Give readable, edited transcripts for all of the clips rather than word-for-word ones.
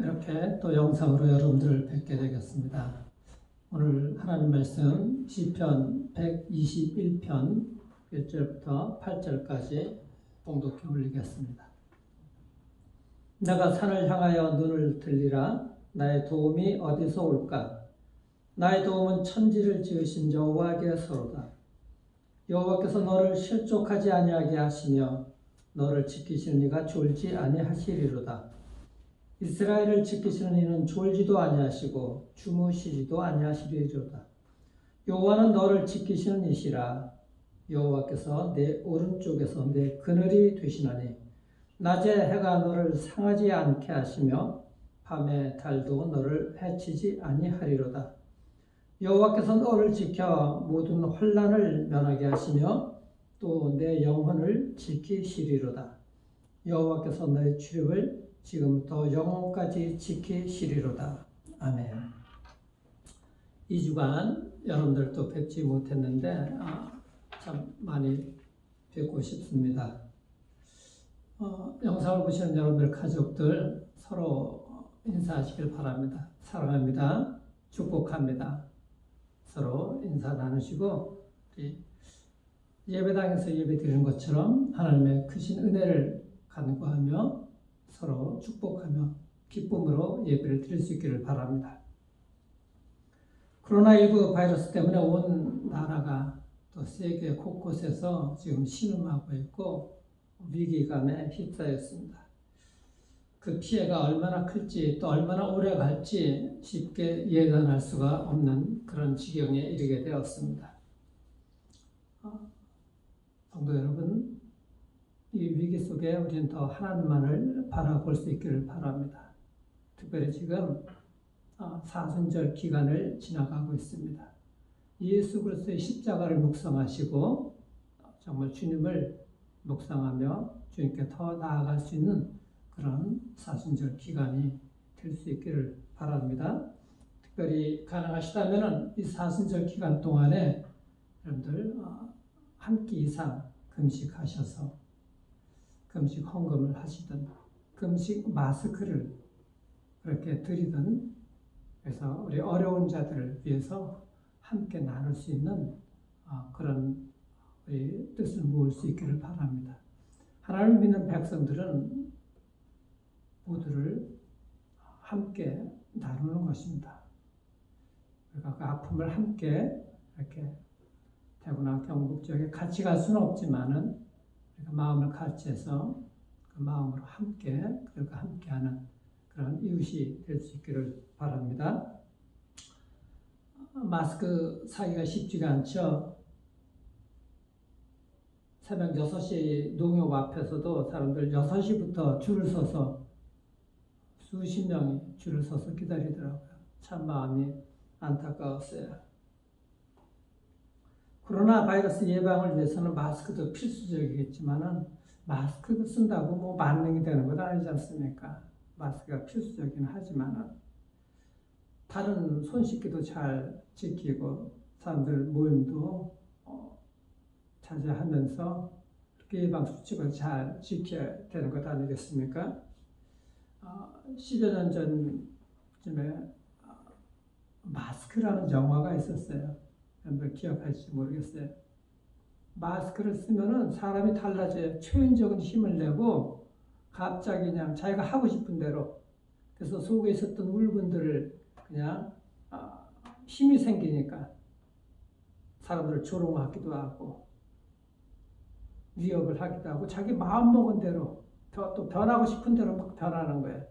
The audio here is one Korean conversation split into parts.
이렇게 또 영상으로 여러분들을 뵙게 되겠습니다. 오늘 하나님 말씀 시편 121편 1절부터 8절까지 봉독해 올리겠습니다. 내가 산을 향하여 눈을 들리라. 나의 도움이 어디서 올까? 나의 도움은 천지를 지으신 여호와께서로다. 여호와께서 너를 실족하지 아니하게 하시며 너를 지키시는 이가 졸지 아니하시리로다. 이스라엘을 지키시는 이는 졸지도 아니하시고 주무시지도 아니하시리로다. 여호와는 너를 지키시는 이시라. 여호와께서 내 오른쪽에서 내 그늘이 되시나니 낮에 해가 너를 상하지 않게 하시며 밤에 달도 너를 해치지 아니하리로다. 여호와께서 너를 지켜 모든 환난을 면하게 하시며 또 내 영혼을 지키시리로다. 여호와께서 너의 출입을 지금부터 영혼까지 지키시리로다. 아멘. 2주간 여러분들도 뵙지 못했는데 참 많이 뵙고 싶습니다. 영상을 보시는 여러분들 가족들 서로 인사하시길 바랍니다. 사랑합니다. 축복합니다. 서로 인사 나누시고 예배당에서 예배 드리는 것처럼 하나님의 크신 은혜를 간구하며 서로 축복하며 기쁨으로 예배를 드릴 수 있기를 바랍니다. 코로나19 바이러스 때문에 온 나라가 또 세계 곳곳에서 지금 신음하고 있고 위기감에 휩싸였습니다. 그 피해가 얼마나 클지 또 얼마나 오래 갈지 쉽게 예단할 수가 없는 그런 지경에 이르게 되었습니다. 성도 여러분, 이 위기 속에 우리는 더 하나님만을 바라볼 수 있기를 바랍니다. 특별히 지금 사순절 기간을 지나가고 있습니다. 예수 그리스도의 십자가를 묵상하시고 정말 주님을 묵상하며 주님께 더 나아갈 수 있는 그런 사순절 기간이 될 수 있기를 바랍니다. 특별히 가능하시다면 이 사순절 기간 동안에 여러분들 한 끼 이상 금식하셔서 금식 헌금을 하시든 금식 마스크를 그렇게 드리든 그래서 우리 어려운 자들을 위해서 함께 나눌 수 있는 그런 우리 뜻을 모을 수 있기를 바랍니다. 하나님을 믿는 백성들은 모두를 함께 나누는 것입니다. 그러니까 그 아픔을 함께 이렇게 대구나 경북 지역에 같이 갈 수는 없지만은 마음을 같이 해서 그 마음으로 함께 그들과 함께하는 그런 이웃이 될 수 있기를 바랍니다. 마스크 사기가 쉽지가 않죠. 새벽 6시 농협 앞에서도 사람들 6시부터 줄을 서서 수십 명이 줄을 서서 기다리더라고요. 참 마음이 안타까웠어요. 코로나 바이러스 예방을 위해서는 마스크도 필수적이겠지만은 마스크 쓴다고 뭐 만능이 되는 건 아니지 않습니까? 마스크가 필수적이긴 하지만은 다른 손 씻기도 잘 지키고 사람들 모임도 자제하면서 예방 수칙을 잘 지켜야 되는 것 아니겠습니까? 10여 년 전쯤에 마스크라는 영화가 있었어요. 여러분들 기억하실지 모르겠어요. 마스크를 쓰면은 사람이 달라져요. 초인적인 힘을 내고 갑자기 그냥 자기가 하고 싶은 대로 그래서 속에 있었던 울분들을 그냥 힘이 생기니까 사람들을 조롱하기도 하고 위협을 하기도 하고 자기 마음먹은 대로 또 변하고 싶은 대로 막 변하는 거예요.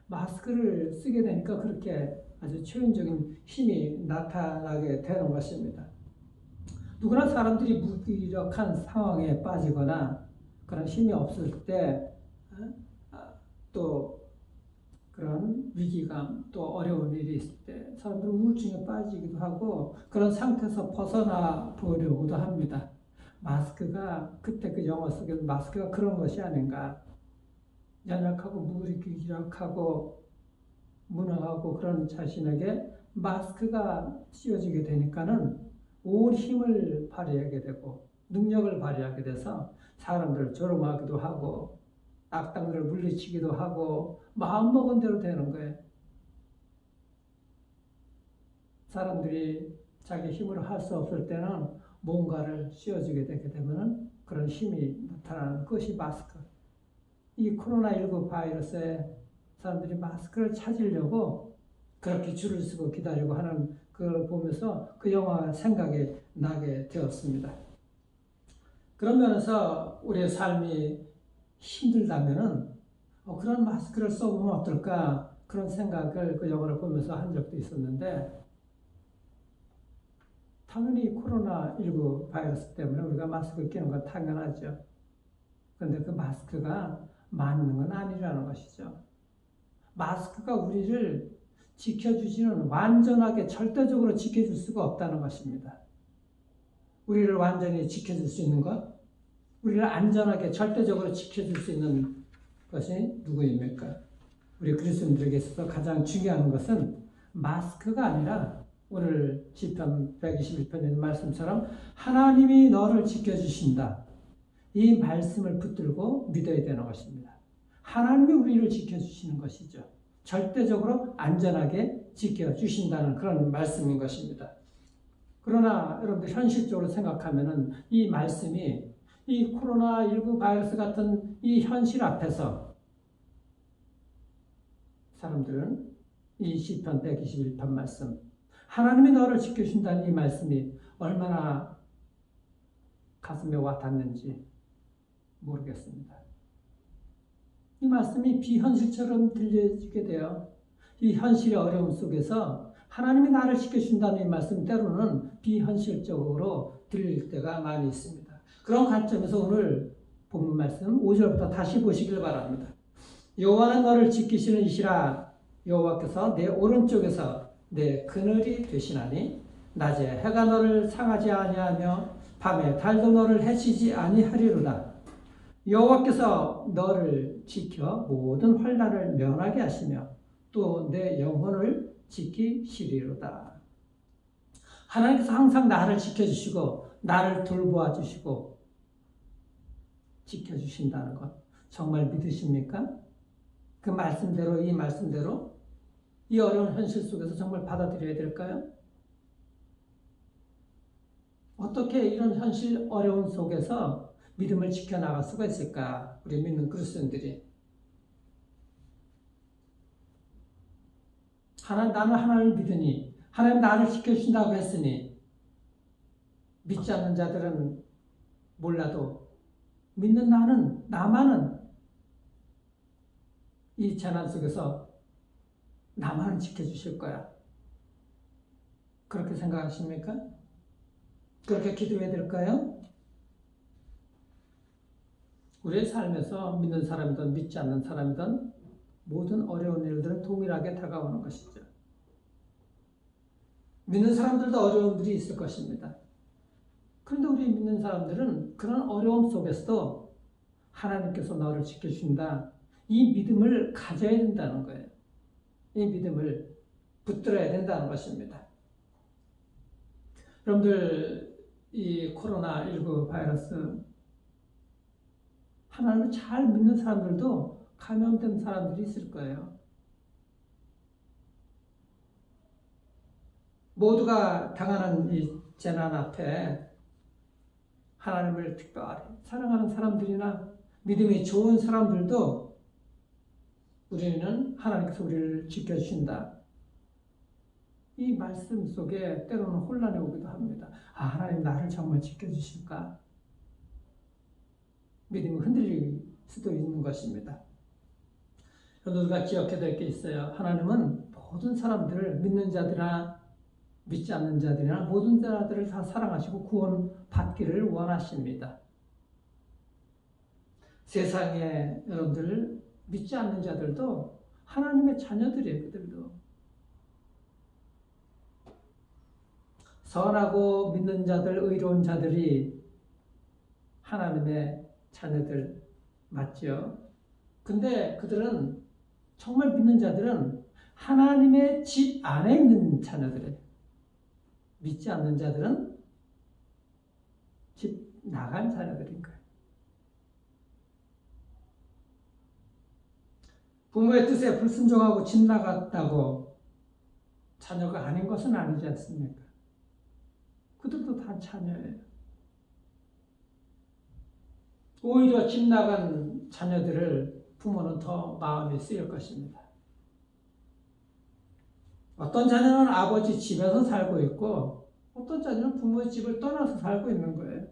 마스크를 쓰게 되니까 그렇게 아주 초인적인 힘이 나타나게 되는 것입니다. 누구나 사람들이 무기력한 상황에 빠지거나 그런 힘이 없을 때 또 그런 위기감 또 어려운 일이 있을 때 사람들은 우울증에 빠지기도 하고 그런 상태에서 벗어나 보려고도 합니다. 마스크가 그때 그 영화 속에서 마스크가 그런 것이 아닌가. 연약하고 무기력하고 무능하고 그런 자신에게 마스크가 씌워지게 되니까는 온 힘을 발휘하게 되고 능력을 발휘하게 돼서 사람들을 조롱하기도 하고 악당들을 물리치기도 하고 마음먹은 대로 되는 거예요. 사람들이 자기 힘으로 할 수 없을 때는 뭔가를 씌워주게 되게 되면 그런 힘이 나타나는 것이 마스크. 이 코로나19 바이러스에 사람들이 마스크를 찾으려고 그렇게 줄을 서고 기다리고 하는 그걸 보면서 그 영화가 생각이 나게 되었습니다. 그런 면에서 우리의 삶이 힘들다면은 그런 마스크를 써보면 어떨까 그런 생각을 그 영화를 보면서 한 적도 있었는데, 당연히 코로나19 바이러스 때문에 우리가 마스크 끼는 건 당연하죠. 그런데 그 마스크가 맞는 건 아니라는 것이죠. 마스크가 우리를 지켜주지는, 완전하게 절대적으로 지켜줄 수가 없다는 것입니다. 우리를 완전히 지켜줄 수 있는 것, 우리를 안전하게 절대적으로 지켜줄 수 있는 것이 누구입니까? 우리 그리스도인들에게 있어서 가장 중요한 것은 마스크가 아니라 오늘 시편 121편에 있는 말씀처럼 하나님이 너를 지켜주신다. 이 말씀을 붙들고 믿어야 되는 것입니다. 하나님이 우리를 지켜주시는 것이죠. 절대적으로 안전하게 지켜주신다는 그런 말씀인 것입니다. 그러나 여러분들 현실적으로 생각하면은 이 말씀이 이 코로나19 바이러스 같은 이 현실 앞에서 사람들은 이 시편 121편 말씀, 하나님이 너를 지켜준다는 이 말씀이 얼마나 가슴에 와닿는지 모르겠습니다. 이 말씀이 비현실처럼 들려지게 돼요. 이 현실의 어려움 속에서 하나님이 나를 지켜준다는 이 말씀 때로는 비현실적으로 들릴 때가 많이 있습니다. 그런 관점에서 오늘 본문 말씀 5절부터 다시 보시길 바랍니다. 여호와는 너를 지키시는 이시라. 여호와께서 내 오른쪽에서 내 그늘이 되시나니 낮에 해가 너를 상하지 아니하며 밤에 달도 너를 해치지 아니하리로다. 여호와께서 너를 지켜 모든 환난을 면하게 하시며 또 내 영혼을 지키시리로다. 하나님께서 항상 나를 지켜주시고 나를 돌보아 주시고 지켜주신다는 것 정말 믿으십니까? 그 말씀대로, 이 말씀대로 이 어려운 현실 속에서 정말 받아들여야 될까요? 어떻게 이런 현실 어려운 속에서 믿음을 지켜나갈 수가 있을까? 우리 믿는 그리스도인들이. 나는 하나님을 믿으니, 하나님 나를 지켜주신다고 했으니, 믿지 않는 자들은 몰라도 믿는 나만은 이 재난 속에서 나만은 지켜주실 거야. 그렇게 생각하십니까? 그렇게 기도해야 될까요? 우리의 삶에서 믿는 사람이든 믿지 않는 사람이든 모든 어려운 일들은 동일하게 다가오는 것이죠. 믿는 사람들도 어려운 일이 있을 것입니다. 그런데 우리 믿는 사람들은 그런 어려움 속에서도 하나님께서 너를 지켜주신다. 이 믿음을 가져야 된다는 거예요. 이 믿음을 붙들어야 된다는 것입니다. 여러분들, 이 코로나19 바이러스 하나님을 잘 믿는 사람들도 감염된 사람들이 있을 거예요. 모두가 당하는 이 재난 앞에 하나님을 특별히 사랑하는 사람들이나 믿음이 좋은 사람들도 우리는 하나님께서 우리를 지켜주신다. 이 말씀 속에 때로는 혼란이 오기도 합니다. 하나님 나를 정말 지켜주실까? 믿음이 흔들릴 수도 있는 것입니다. 우리가 기억해야 될 게 있어요. 하나님은 모든 사람들을, 믿는 자들이나 믿지 않는 자들이나 모든 자들을 다 사랑하시고 구원받기를 원하십니다. 세상에 여러분들 믿지 않는 자들도 하나님의 자녀들이에요. 그들도 선하고 믿는 자들, 의로운 자들이 하나님의 자녀들 맞죠? 근데 그들은, 정말 믿는 자들은 하나님의 집 안에 있는 자녀들이에요. 믿지 않는 자들은 집 나간 자녀들인 거예요. 부모의 뜻에 불순종하고 집 나갔다고 자녀가 아닌 것은 아니지 않습니까? 그들도 다 자녀예요. 오히려 집 나간 자녀들을 부모는 더 마음이 쓰일 것입니다. 어떤 자녀는 아버지 집에서 살고 있고 어떤 자녀는 부모의 집을 떠나서 살고 있는 거예요.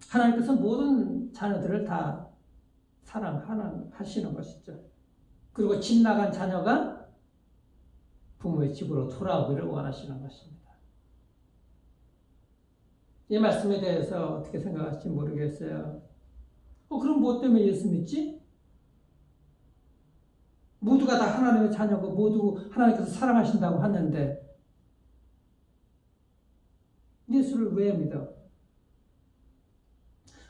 하나님께서 모든 자녀들을 다 사랑하시는 것이죠. 그리고 집 나간 자녀가 부모의 집으로 돌아오기를 원하시는 것입니다. 이 말씀에 대해서 어떻게 생각하실지 모르겠어요. 그럼 뭐 때문에 예수 믿지? 모두가 다 하나님의 자녀고 모두 하나님께서 사랑하신다고 하는데 예수를 왜 믿어?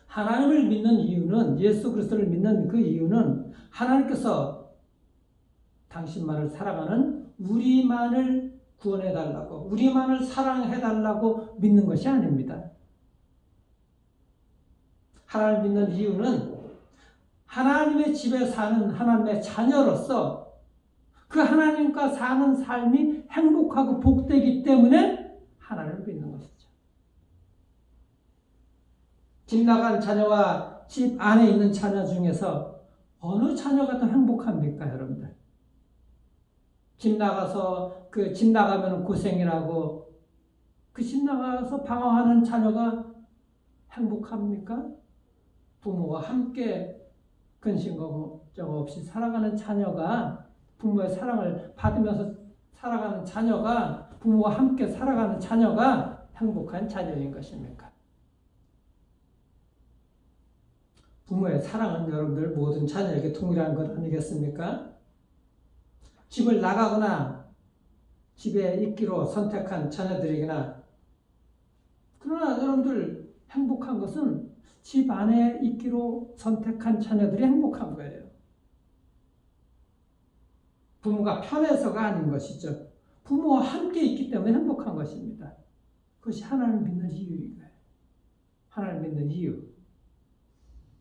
하나님을 믿는 이유는, 예수 그리스도를 믿는 그 이유는 하나님께서 당신만을 사랑하는 우리만을 구원해달라고, 우리만을 사랑해달라고 믿는 것이 아닙니다. 하나님을 믿는 이유는 하나님의 집에 사는 하나님의 자녀로서 그 하나님과 사는 삶이 행복하고 복되기 때문에 하나님을 믿는 것이죠. 집 나간 자녀와 집 안에 있는 자녀 중에서 어느 자녀가 더 행복합니까, 여러분들? 집 나가면 고생이라고 그 집 나가서 방황하는 자녀가 행복합니까? 부모와 함께 근심걱정 없이 살아가는 자녀가, 부모의 사랑을 받으면서 살아가는 자녀가, 부모와 함께 살아가는 자녀가 행복한 자녀인 것입니까? 부모의 사랑은 여러분들 모든 자녀에게 동일한 것 아니겠습니까? 집을 나가거나 집에 있기로 선택한 자녀들이거나, 그러나 여러분들 행복한 것은 집 안에 있기로 선택한 자녀들이 행복한 거예요. 부모가 편해서가 아닌 것이죠. 부모와 함께 있기 때문에 행복한 것입니다. 그것이 하나님을 믿는 이유인 거예요. 하나님을 믿는 이유.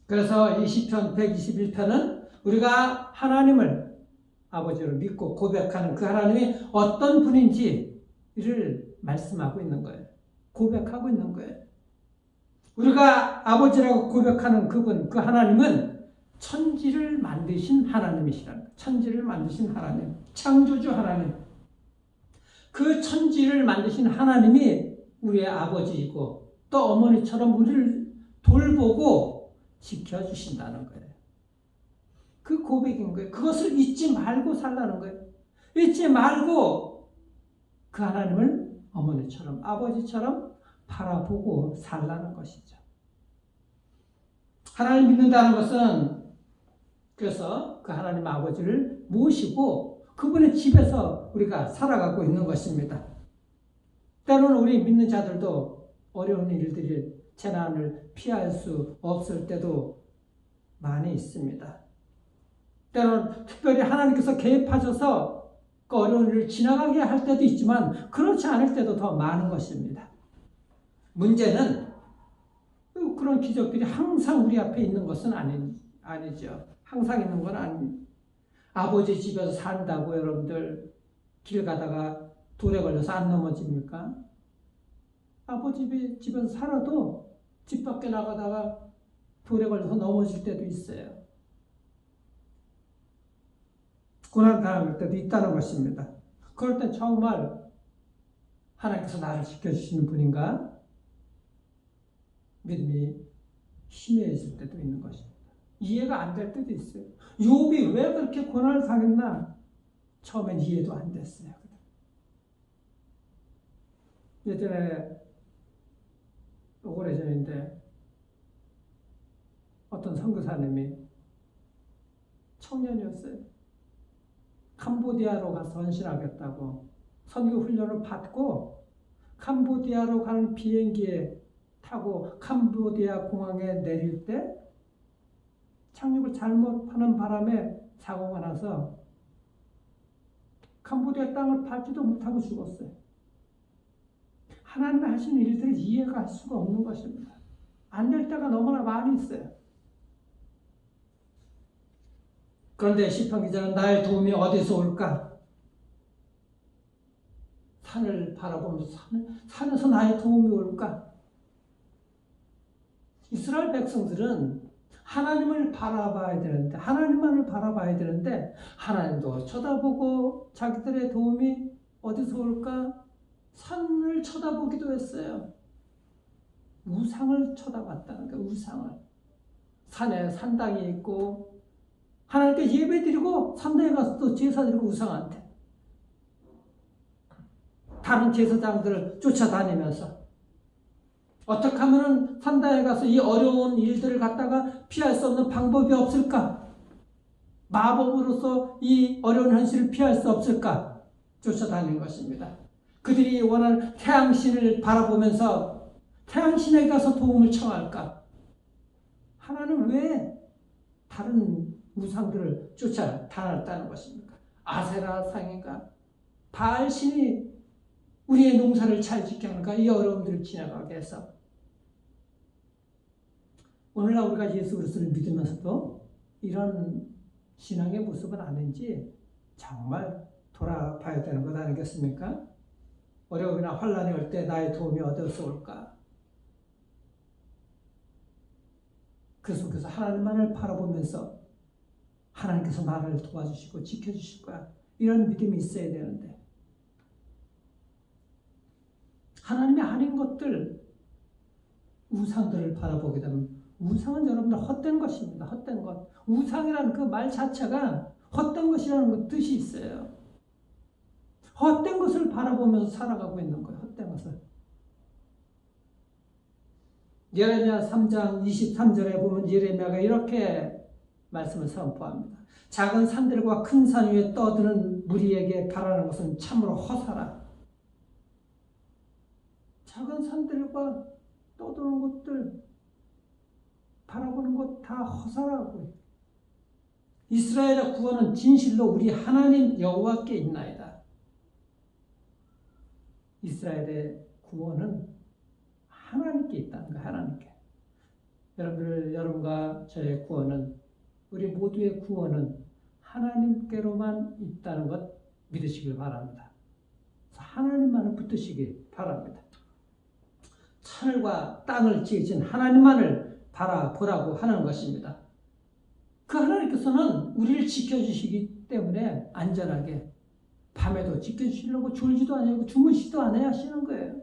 그래서 이 시편 121편은 우리가 하나님을 아버지로 믿고 고백하는 그 하나님이 어떤 분인지를 말씀하고 있는 거예요. 고백하고 있는 거예요. 우리가 아버지라고 고백하는 그분, 그 하나님은 천지를 만드신 하나님이시라는 거예요. 천지를 만드신 하나님, 창조주 하나님. 그 천지를 만드신 하나님이 우리의 아버지이고 또 어머니처럼 우리를 돌보고 지켜주신다는 거예요. 그 고백인 거예요. 그것을 잊지 말고 살라는 거예요. 잊지 말고 그 하나님을 어머니처럼, 아버지처럼 바라보고 살라는 것이죠. 하나님 믿는다는 것은 그래서 그 하나님 아버지를 모시고 그분의 집에서 우리가 살아가고 있는 것입니다. 때로는 우리 믿는 자들도 어려운 일들이, 재난을 피할 수 없을 때도 많이 있습니다. 때로는 특별히 하나님께서 개입하셔서 그 어려운 일을 지나가게 할 때도 있지만 그렇지 않을 때도 더 많은 것입니다. 문제는 그런 기적들이 항상 우리 앞에 있는 것은 아니죠. 항상 있는 건 아닙니다. 아버지 집에서 산다고 여러분들 길 가다가 돌에 걸려서 안 넘어집니까? 아버지 집에서 살아도 집 밖에 나가다가 돌에 걸려서 넘어질 때도 있어요. 고난당할 때도 있다는 것입니다. 그럴 땐 정말 하나님께서 나를 지켜주시는 분인가? 믿음이 희미해질 때도 있는 것입니다. 이해가 안 될 때도 있어요. 욥이 왜 그렇게 고난을 당했나? 처음엔 이해도 안 됐어요. 예전에 오래전인데 어떤 선교사님이 청년이었어요. 캄보디아로 가서 헌신하겠다고 선교 훈련을 받고 캄보디아로 가는 비행기에 타고 캄보디아 공항에 내릴 때 착륙을 잘못하는 바람에 사고가 나서 캄보디아 땅을 밟지도 못하고 죽었어요. 하나님이 하시는 일들을 이해가 할 수가 없는 것입니다. 안 될 때가 너무나 많이 있어요. 그런데 시편 기자는 나의 도움이 어디서 올까? 산을 바라보면서 산에서 나의 도움이 올까? 이스라엘 백성들은 하나님을 바라봐야 되는데, 하나님만을 바라봐야 되는데, 하나님도 쳐다보고 자기들의 도움이 어디서 올까? 산을 쳐다보기도 했어요. 우상을 쳐다봤다는 거예요. 우상을. 산에 산당이 있고 하나님께 예배드리고 산당에 가서 또 제사드리고 우상한테 다른 제사장들을 쫓아다니면서 어떻게 하면 산당에 가서 이 어려운 일들을 갖다가 피할 수 없는 방법이 없을까? 마법으로서 이 어려운 현실을 피할 수 없을까? 쫓아다니는 것입니다. 그들이 원하는 태양신을 바라보면서 태양신에게 가서 도움을 청할까? 하나는 왜 다른 우상들을 쫓아다녔다는 것입니까? 아세라 상인가? 바알신이 우리의 농사를 잘 지게 하는가? 이 어려움들을 지나가게 해서 오늘날 우리가 예수 그리스도를 믿으면서도 이런 신앙의 모습은 아닌지 정말 돌아봐야 되는 것 아니겠습니까? 어려움이나 환난이 올 때 나의 도움이 어디서 올까? 그 속에서 하나님만을 바라보면서 하나님께서 나를 도와주시고 지켜주실 거야. 이런 믿음이 있어야 되는데 하나님이 아닌 것들, 우상들을 바라보게 되면 우상은 여러분들 헛된 것입니다. 헛된 것. 우상이라는 그 말 자체가 헛된 것이라는 뜻이 있어요. 헛된 것을 바라보면서 살아가고 있는 거예요. 헛된 것을. 예레미야 3장 23절에 보면 예레미야가 이렇게 말씀을 선포합니다. 작은 산들과 큰 산 위에 떠드는 무리에게 바라는 것은 참으로 허사라. 작은 산들과 떠드는 것들 바라보는 것 다 허사라고. 이스라엘의 구원은 진실로 우리 하나님 여호와께 있나이다. 이스라엘의 구원은 하나님께 있다는 거예요. 하나님께. 여러분과 저의 구원은, 우리 모두의 구원은 하나님께로만 있다는 것 믿으시길 바랍니다. 하나님만을 붙드시길 바랍니다. 하늘과 땅을 지으신 하나님만을 바라보라고 하는 것입니다. 그 하나님께서는 우리를 지켜주시기 때문에 안전하게 밤에도 지켜주시려고 졸지도 아니하고 주무시도 않아야 하시는 거예요.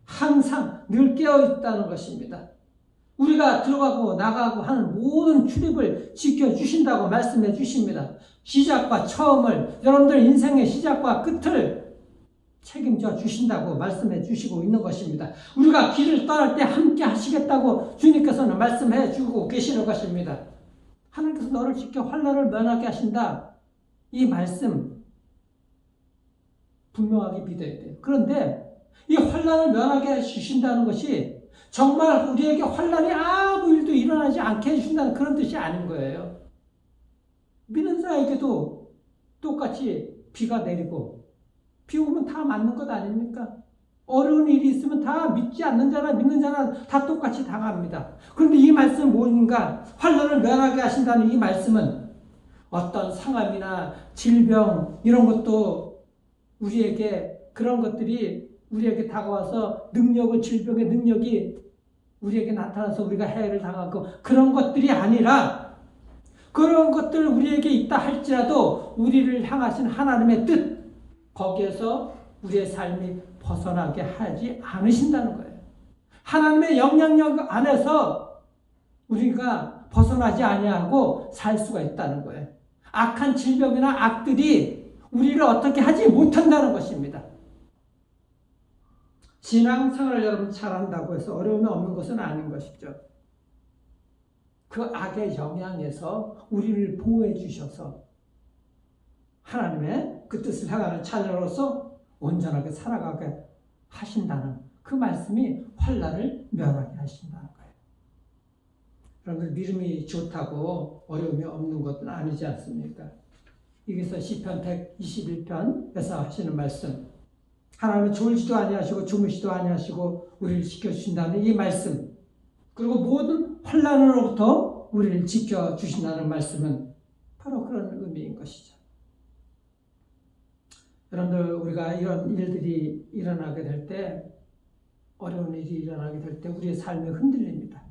항상 늘 깨어있다는 것입니다. 우리가 들어가고 나가고 하는 모든 출입을 지켜주신다고 말씀해 주십니다. 시작과 처음을, 여러분들 인생의 시작과 끝을 책임져 주신다고 말씀해 주시고 있는 것입니다. 우리가 길을 떠날 때 함께 하시겠다고 주님께서는 말씀해 주고 계시는 것입니다. 하나님께서 너를 지켜 환난을 면하게 하신다. 이 말씀 분명하게 믿어야 돼요. 그런데 이 환난을 면하게 해주신다는 것이 정말 우리에게 환난이 아무 일도 일어나지 않게 해주신다는 그런 뜻이 아닌 거예요. 믿는 자에게도 똑같이 비가 내리고 비 오면 다 맞는 것 아닙니까? 어려운 일이 있으면 다 믿지 않는 자나 믿는 자나 다 똑같이 당합니다. 그런데 이 말씀은 뭔가 환난을 면하게 하신다는 이 말씀은 어떤 상함이나 질병 이런 것도 우리에게 그런 것들이 우리에게 다가와서 질병의 능력이 우리에게 나타나서 우리가 해를 당하고 그런 것들이 아니라 그런 것들 우리에게 있다 할지라도 우리를 향하신 하나님의 뜻 거기에서 우리의 삶이 벗어나게 하지 않으신다는 거예요. 하나님의 영향력 안에서 우리가 벗어나지 아니하고 살 수가 있다는 거예요. 악한 질병이나 악들이 우리를 어떻게 하지 못한다는 것입니다. 신앙생활을 여러분 잘한다고 해서 어려움이 없는 것은 아닌 것이죠. 그 악의 영향에서 우리를 보호해 주셔서 하나님의 그 뜻을 향하는 자녀로서 온전하게 살아가게 하신다는 그 말씀이 환난을 면하게 하신다는 거예요. 여러분들 믿음이 좋다고 어려움이 없는 것은 아니지 않습니까? 여기서 시편 121편에서 하시는 말씀, 하나님은 졸지도 아니하시고 주무시도 아니하시고 우리를 지켜주신다는 이 말씀, 그리고 모든 환난으로부터 우리를 지켜주신다는 말씀은 바로 그런 의미인 것이죠. 여러분들, 우리가 이런 일들이 일어나게 될 때, 어려운 일이 일어나게 될 때 우리의 삶이 흔들립니다.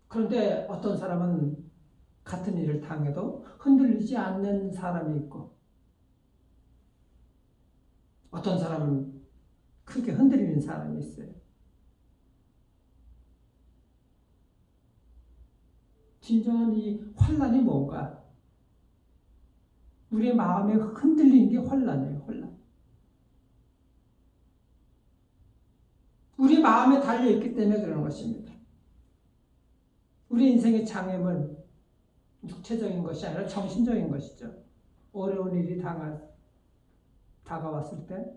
그런데 어떤 사람은 같은 일을 당해도 흔들리지 않는 사람이 있고, 어떤 사람은 크게 흔들리는 사람이 있어요. 진정한 이 환난이 뭔가? 우리의 마음에 흔들리는 게 환난이에요. 환난. 우리 마음에 달려있기 때문에 그러는 것입니다. 우리 인생의 장애물, 육체적인 것이 아니라 정신적인 것이죠. 어려운 일이 다가왔을 때,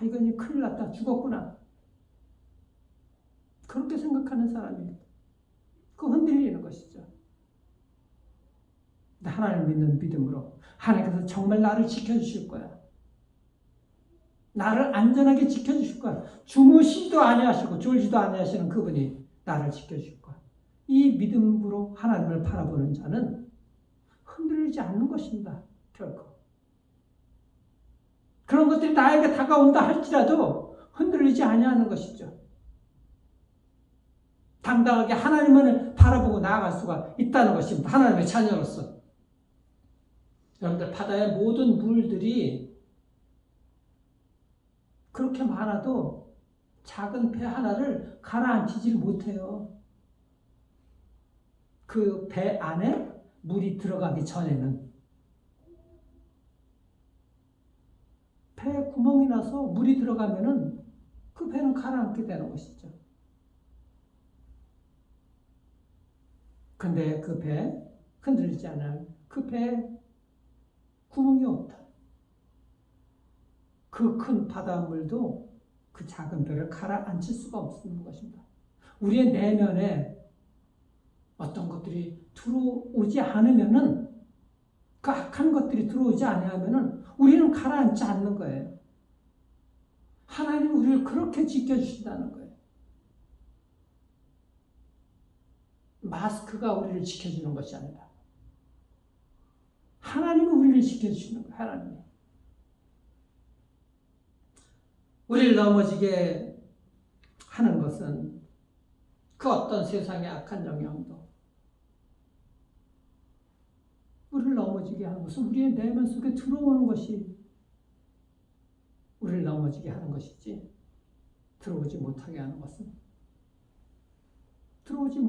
이건 큰일 났다, 죽었구나. 그렇게 생각하는 사람이 그 흔들리는 것이죠. 하나님을 믿는 믿음으로 하나님께서 정말 나를 지켜주실 거야. 나를 안전하게 지켜주실 거야. 주무시지도 아니하시고 졸지도 아니하시는 그분이 나를 지켜주실 거야. 이 믿음으로 하나님을 바라보는 자는 흔들리지 않는 것입니다. 결코. 그런 것들이 나에게 다가온다 할지라도 흔들리지 아니하는 것이죠. 당당하게 하나님을 바라보고 나아갈 수가 있다는 것입니다. 하나님의 자녀로서. 여러분들, 바다의 모든 물들이 그렇게 많아도 작은 배 하나를 가라앉히지를 못해요. 그 배 안에 물이 들어가기 전에는. 배에 구멍이 나서 물이 들어가면은 그 배는 가라앉게 되는 것이죠. 근데 그 배 흔들리지 않아요. 그 배에 구멍이 없다. 그 큰 바닷물도 그 작은 배를 가라앉힐 수가 없는 것입니다. 우리의 내면에 어떤 것들이 들어오지 않으면은, 그 악한 것들이 들어오지 않으면은 우리는 가라앉지 않는 거예요. 하나님이 우리를 그렇게 지켜주신다는 거예요. 마스크가 우리를 지켜주는 것이 아니라 하나님이 우리를 지켜주시는 거예요. 하나님이. 우리를 넘어지게 하는 것은 그 어떤 세상의 악한 영향도, 우리를 넘어지게 하는 것은 우리의 내면 속에 들어오는 것이 우리를 넘어지게 하는 것이지, 들어오지 못하게 하는 것은, 들어오지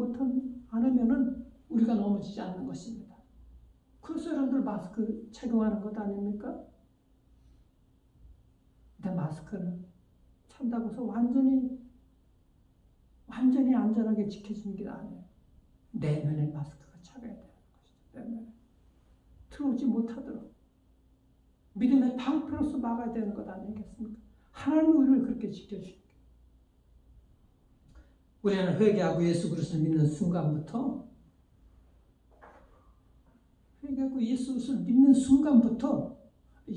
않으면은 우리가 넘어지지 않는 것입니다. 그래서 여러분들 마스크 착용하는 것 아닙니까? 근데 마스크는 찬다고 해서 완전히 안전하게 지켜주는 게 아니에요. 내면에 마스크가 착용해야 되는 것이죠. 내면에 들어오지 못하도록 믿음의 방패로서 막아야 되는 것 아니겠습니까? 하나님이 우리를 그렇게 지켜주십니다. 우리는 회개하고 예수 그리스도를 믿는 순간부터,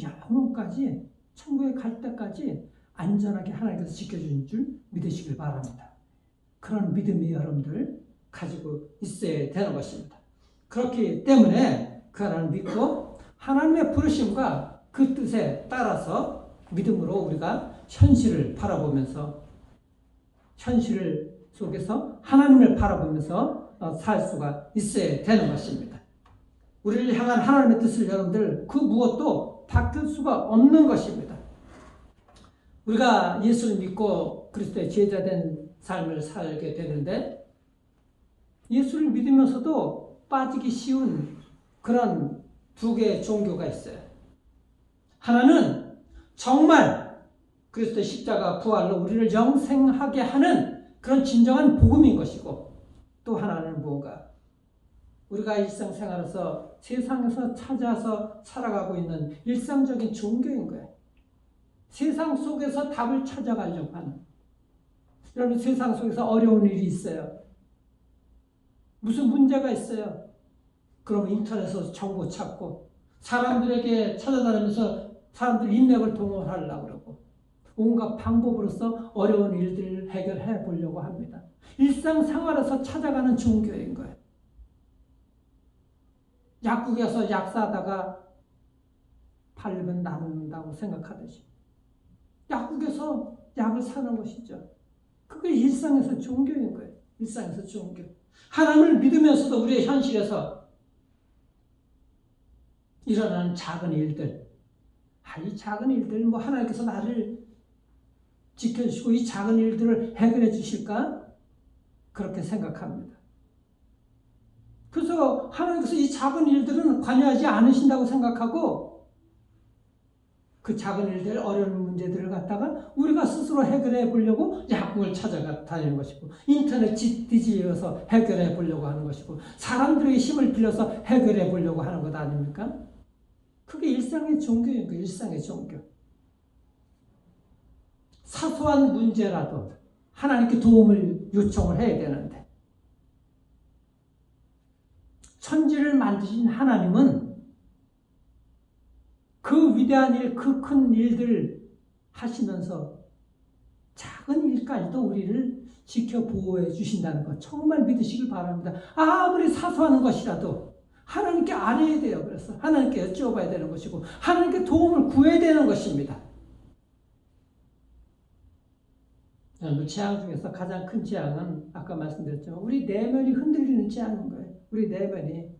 영원까지, 천국에 갈 때까지 안전하게 하나님께서 지켜주는 줄 믿으시길 바랍니다. 그런 믿음이 여러분들 가지고 있어야 되는 것입니다. 그렇기 때문에 그 하나님을 믿고 하나님의 부르심과 그 뜻에 따라서 믿음으로 우리가 현실을 바라보면서, 현실 속에서 하나님을 바라보면서 살 수가 있어야 되는 것입니다. 우리를 향한 하나님의 뜻을 여러분들 그 무엇도 바뀔 수가 없는 것입니다. 우리가 예수를 믿고 그리스도의 제자된 삶을 살게 되는데, 예수를 믿으면서도 빠지기 쉬운 그런 두 개의 종교가 있어요. 하나는 정말 그리스도의 십자가 부활로 우리를 영생하게 하는 그런 진정한 복음인 것이고, 또 하나는 뭔가 우리가 일상생활에서 세상에서 찾아서 살아가고 있는 일상적인 종교인 거예요. 세상 속에서 답을 찾아가려고 하는. 여러분, 세상 속에서 어려운 일이 있어요. 무슨 문제가 있어요. 그럼 인터넷에서 정보 찾고, 사람들에게 찾아다니면서 사람들 인맥을 동원하려고 그러고, 온갖 방법으로서 어려운 일들을 해결해 보려고 합니다. 일상생활에서 찾아가는 종교인 거예요. 약국에서 약 사다가 팔리면 남는다고 생각하듯이 약국에서 약을 사는 것이죠. 그게 일상에서 종교인 거예요. 일상에서 종교. 하나님을 믿으면서도 우리의 현실에서 일어나는 작은 일들, 이 작은 일들, 하나님께서 나를 지켜주시고 이 작은 일들을 해결해 주실까? 그렇게 생각합니다. 그래서 하나님께서 이 작은 일들은 관여하지 않으신다고 생각하고 그 작은 일들, 어려운 문제들을 갖다가 우리가 스스로 해결해 보려고 약국을 찾아가 다니는 것이고 인터넷 뒤지어서 해결해 보려고 하는 것이고 사람들에게 힘을 빌려서 해결해 보려고 하는 것 아닙니까? 그게 일상의 종교인 거예요. 일상의 종교. 사소한 문제라도 하나님께 도움을 요청을 해야 되는데 천지를 만드신 하나님은 그 위대한 일, 그 큰 일들 하시면서 작은 일까지도 우리를 지켜 보호해 주신다는 것 정말 믿으시길 바랍니다. 아무리 사소한 것이라도 하나님께 알아야 돼요. 그래서 하나님께 여쭤봐야 되는 것이고 하나님께 도움을 구해야 되는 것입니다. 재앙 중에서 가장 큰 재앙은 아까 말씀드렸지만 우리 내면이 흔들리는 재앙인 거예요. 우리 내면이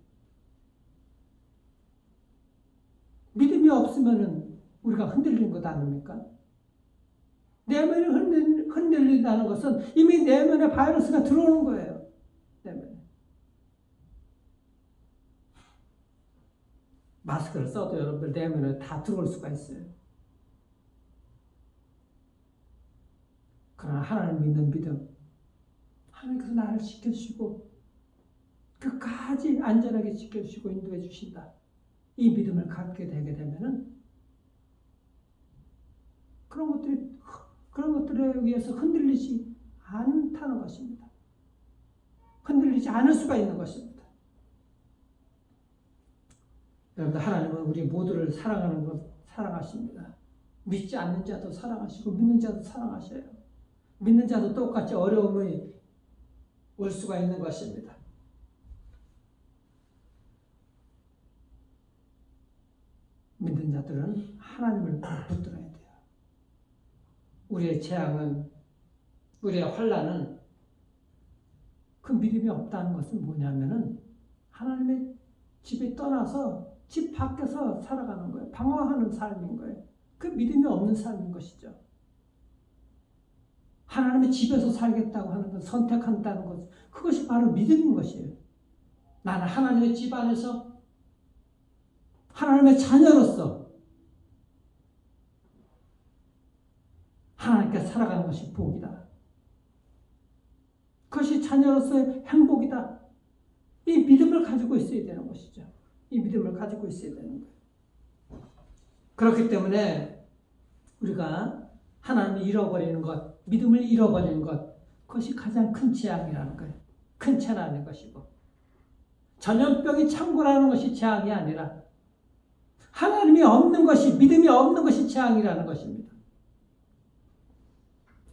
믿음이 없으면 우리가 흔들리는 것 아닙니까? 내면이 흔들린다는 것은 이미 내면에 바이러스가 들어오는 거예요. 내면에. 마스크를 써도 여러분들 내면에 다 들어올 수가 있어요. 그러나 하나님 믿는 믿음, 하나님께서 나를 지켜주시고 끝까지 안전하게 지켜주시고 인도해 주신다. 이 믿음을 갖게 되게 되면은 그런 것들에 의해서 흔들리지 않다는 것입니다. 흔들리지 않을 수가 있는 것입니다. 여러분들 하나님은 우리 모두를 사랑하십니다. 믿지 않는 자도 사랑하시고 믿는 자도 사랑하셔요. 믿는 자도 똑같이 어려움이 올 수가 있는 것입니다. 믿는 자들은 하나님을 붙들어야 돼요. 우리의 재앙은, 우리의 환난은 그 믿음이 없다는 것은 뭐냐면은 하나님의 집에 떠나서 집 밖에서 살아가는 거예요. 방황하는 삶인 거예요. 그 믿음이 없는 삶인 것이죠. 하나님의 집에서 살겠다고 하는 것, 선택한다는 것, 그것이 바로 믿음인 것이에요. 나는 하나님의 집 안에서 하나님의 자녀로서 하나님께 살아가는 것이 복이다. 그것이 자녀로서의 행복이다. 이 믿음을 가지고 있어야 되는 것이죠. 이 믿음을 가지고 있어야 되는 거예요. 그렇기 때문에 우리가 하나님을 잃어버리는 것, 믿음을 잃어버리는 것, 그것이 가장 큰 재앙이라는 거예요. 큰 재난인 것이고 전염병이 창궐하는 것이 재앙이 아니라 하나님이 없는 것이, 믿음이 없는 것이 재앙이라는 것입니다.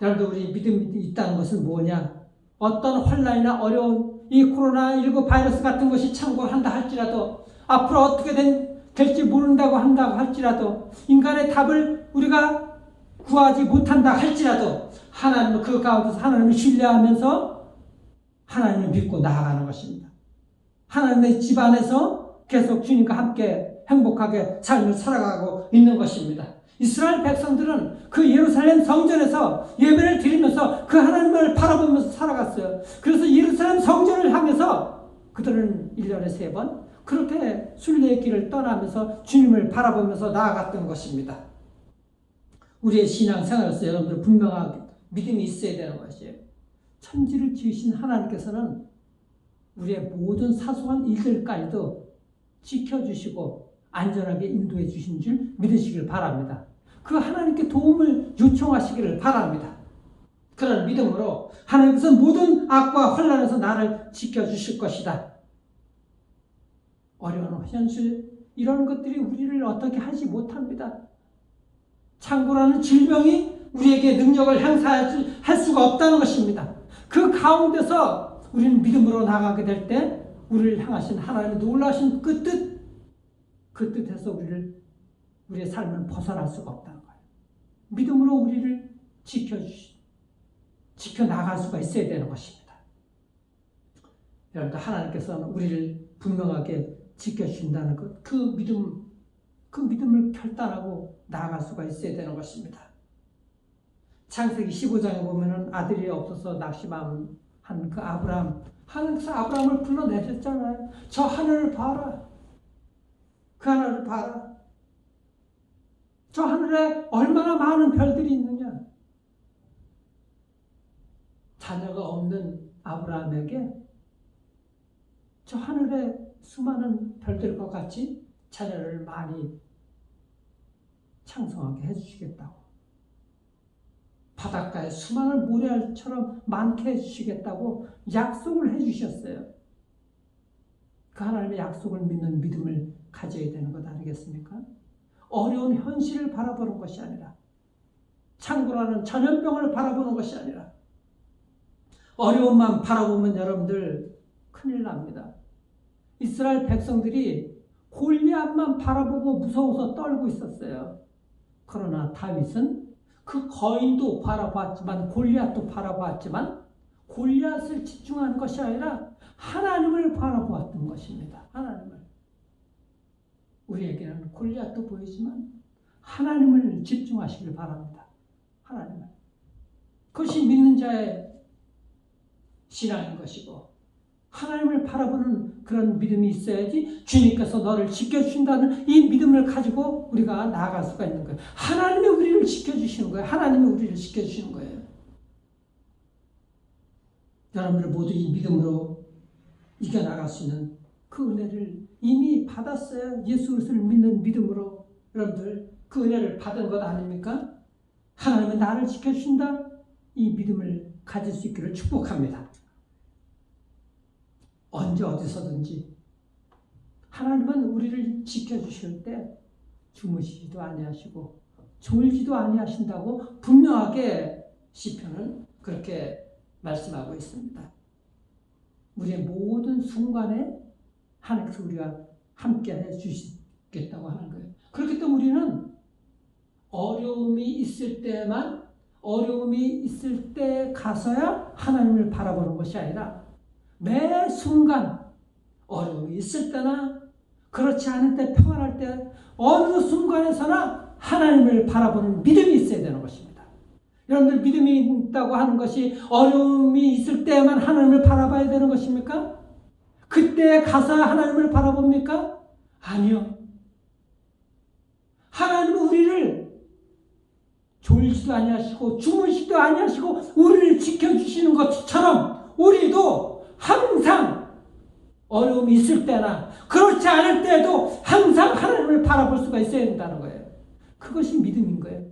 여러분들 우리 믿음이 있다는 것은 뭐냐? 어떤 환난이나 어려운 이 코로나19 바이러스 같은 것이 창궐한다 할지라도 앞으로 어떻게 될지 모른다고 한다고 할지라도 인간의 답을 우리가 구하지 못한다 할지라도 하나님은 그 가운데서 하나님을 신뢰하면서 하나님을 믿고 나아가는 것입니다. 하나님의 집 안에서 계속 주님과 함께 행복하게 삶을 살아가고 있는 것입니다. 이스라엘 백성들은 그 예루살렘 성전에서 예배를 드리면서 그 하나님을 바라보면서 살아갔어요. 그래서 예루살렘 성전을 향해서 그들은 1년에 3번 그렇게 순례의 길을 떠나면서 주님을 바라보면서 나아갔던 것입니다. 우리의 신앙생활에서 여러분들 분명하게 믿음이 있어야 되는 것이에요. 천지를 지으신 하나님께서는 우리의 모든 사소한 일들까지도 지켜주시고 안전하게 인도해 주신 줄 믿으시길 바랍니다. 그 하나님께 도움을 요청하시기를 바랍니다. 그런 믿음으로 하나님께서 모든 악과 환난에서 나를 지켜주실 것이다. 어려운 현실 이런 것들이 우리를 어떻게 하지 못합니다. 창고라는 질병이 우리에게 능력을 행사할 수가 없다는 것입니다. 그 가운데서 우리는 믿음으로 나가게 될 때 우리를 향하신 하나님의 놀라신 그 뜻에서 우리의 삶은 벗어날 수가 없다는 거예요. 믿음으로 우리를 지켜나갈 수가 있어야 되는 것입니다. 여러분들, 하나님께서는 우리를 분명하게 지켜주신다는 것, 그 믿음을 결단하고 나아갈 수가 있어야 되는 것입니다. 창세기 15장에 보면은 아들이 없어서 낙심한 그 아브라함, 하나님께서 아브라함을 불러내셨잖아요. 저 하늘을 봐라. 그 하늘을 봐라. 저 하늘에 얼마나 많은 별들이 있느냐. 자녀가 없는 아브라함에게 저 하늘에 수많은 별들과 같이 자녀를 많이 창성하게 해주시겠다고. 바닷가에 수많은 모래알처럼 많게 해주시겠다고 약속을 해주셨어요. 그 하나님의 약속을 믿는 믿음을 가져야 되는 것 아니겠습니까? 어려운 현실을 바라보는 것이 아니라, 창고라는 전염병을 바라보는 것이 아니라, 어려움만 바라보면 여러분들 큰일 납니다. 이스라엘 백성들이 골리앗만 바라보고 무서워서 떨고 있었어요. 그러나 다윗은 그 거인도 바라봤지만, 골리앗도 바라봤지만, 골리앗을 집중하는 것이 아니라 하나님을 바라보았던 것입니다. 하나님을. 우리에게는 골리앗도 보이지만 하나님을 집중하시길 바랍니다. 하나님을. 그것이 믿는 자의 신앙인 것이고, 하나님을 바라보는 그런 믿음이 있어야지 주님께서 너를 지켜주신다는 이 믿음을 가지고 우리가 나아갈 수가 있는 거예요. 하나님이 우리를 지켜주시는 거예요. 하나님이 우리를 지켜주시는 거예요. 여러분들 모두 이 믿음으로 이겨나갈 수 있는 그 은혜를 이미 받았어요. 예수 그리스도를 믿는 믿음으로. 여러분들 그 은혜를 받은 것 아닙니까? 하나님은 나를 지켜주신다. 이 믿음을 가질 수 있기를 축복합니다. 언제 어디서든지 하나님은 우리를 지켜주실 때 주무시지도 아니하시고 졸지도 아니하신다고 분명하게 시편은 그렇게 말씀하고 있습니다. 우리의 모든 순간에 하나님께서 우리와 함께 해주시겠다고 하는 거예요. 그렇기 때문에 우리는 어려움이 있을 때 가서야 하나님을 바라보는 것이 아니라 매 순간 어려움이 있을 때나 그렇지 않을 때, 평안할 때 어느 순간에서나 하나님을 바라보는 믿음이 있어야 되는 것입니다. 여러분들 믿음이 있다고 하는 것이 어려움이 있을 때만 하나님을 바라봐야 되는 것입니까? 그때 가서 하나님을 바라봅니까? 아니요. 하나님은 우리를 졸지도 아니하시고 주무시지도 아니하시고 우리를 지켜주시는 것처럼 우리도 항상 어려움이 있을 때나 그렇지 않을 때도 항상 하나님을 바라볼 수가 있어야 된다는 거예요. 그것이 믿음인 거예요.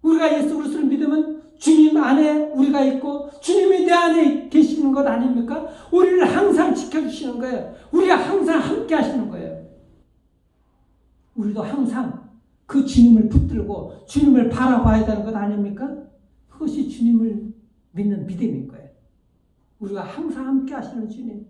우리가 예수 그리스도를 믿으면 주님 안에 우리가 있고 주님이 내 안에 계시는 것 아닙니까? 우리를 항상 지켜주시는 거예요. 우리가 항상 함께 하시는 거예요. 우리도 항상 그 주님을 붙들고 주님을 바라봐야 되는 것 아닙니까? 그것이 주님을 믿는 믿음인 거예요. 우리가 항상 함께 하시는 주님.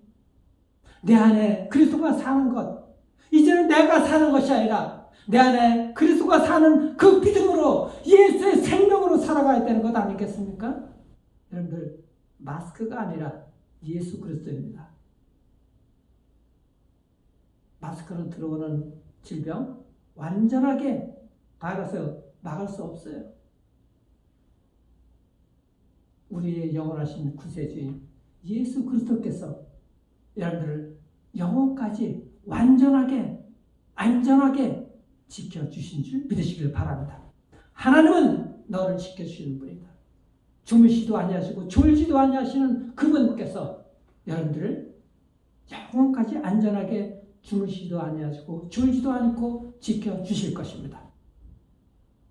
내 안에 그리스도가 사는 것. 이제는 내가 사는 것이 아니라 내 안에 그리스도가 사는 그 믿음으로 예수의 생명으로 살아가야 되는 것 아니겠습니까? 여러분들 마스크가 아니라 예수 그리스도입니다. 마스크는 들어오는 질병 완전하게 바이러스 막을 수 없어요. 우리의 영원하신 구세주인 예수 그리스도께서 여러분들을 영혼까지 완전하게 안전하게 지켜주신 줄 믿으시길 바랍니다. 하나님은 너를 지켜주시는 분이다. 주무시도 아니하시고 졸지도 아니하시는 그분께서 여러분들을 영혼까지 안전하게 주무시도 아니하시고 졸지도 않고 지켜주실 것입니다.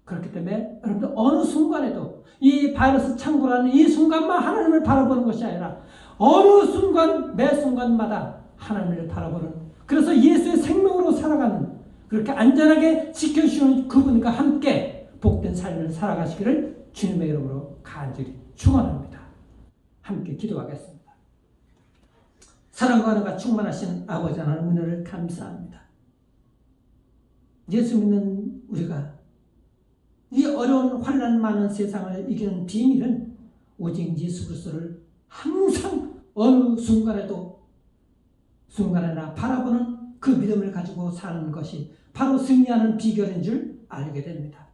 그렇기 때문에 여러분들 어느 순간에도 이 바이러스 창고라는 이 순간만 하나님을 바라보는 것이 아니라 어느 순간 매 순간마다 하나님을 바라보는, 그래서 예수의 생명으로 살아가는, 그렇게 안전하게 지켜주시는 그분과 함께 복된 삶을 살아가시기를 주님의 이름으로 간절히 축원합니다. 함께 기도하겠습니다. 사랑과 은혜가 충만하신 아버지 하나님 은혜를 감사합니다. 예수 믿는 우리가 이 어려운 환난 많은 세상을 이기는 비밀은 오직 예수 그리스도를 항상 어느 순간에나 바라보는 그 믿음을 가지고 사는 것이 바로 승리하는 비결인 줄 알게 됩니다.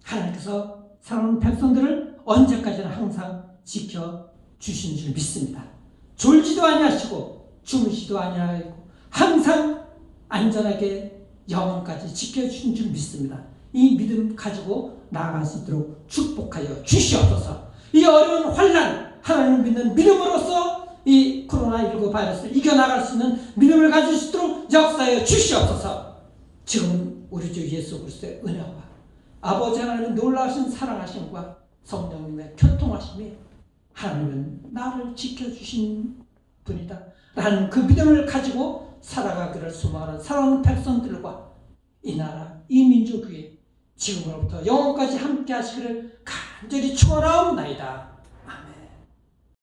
하나님께서 사랑하는 백성들을 언제까지나 항상 지켜주시는 줄 믿습니다. 졸지도 아니하시고 주무시도 아니하고 항상 안전하게 영원까지 지켜주신 줄 믿습니다. 이 믿음 가지고 나아갈 수 있도록 축복하여 주시옵소서. 이 어려운 환난, 하나님을 믿는 믿음으로써 이 코로나19 바이러스를 이겨나갈 수 있는 믿음을 가질 수 있도록 역사하여 주시옵소서. 지금은 우리 주 예수 그리스도의 은혜와 아버지 하나님의 놀라우신 사랑하심과 성령님의 교통하심이 하나님은 나를 지켜주신 분이다 라는 그 믿음을 가지고 살아가기를 소망하는 사랑하는 백성들과 이 나라, 이 민족 위에 지금으로부터 영원까지 함께 하시기를 간절히 축원하옵나이다.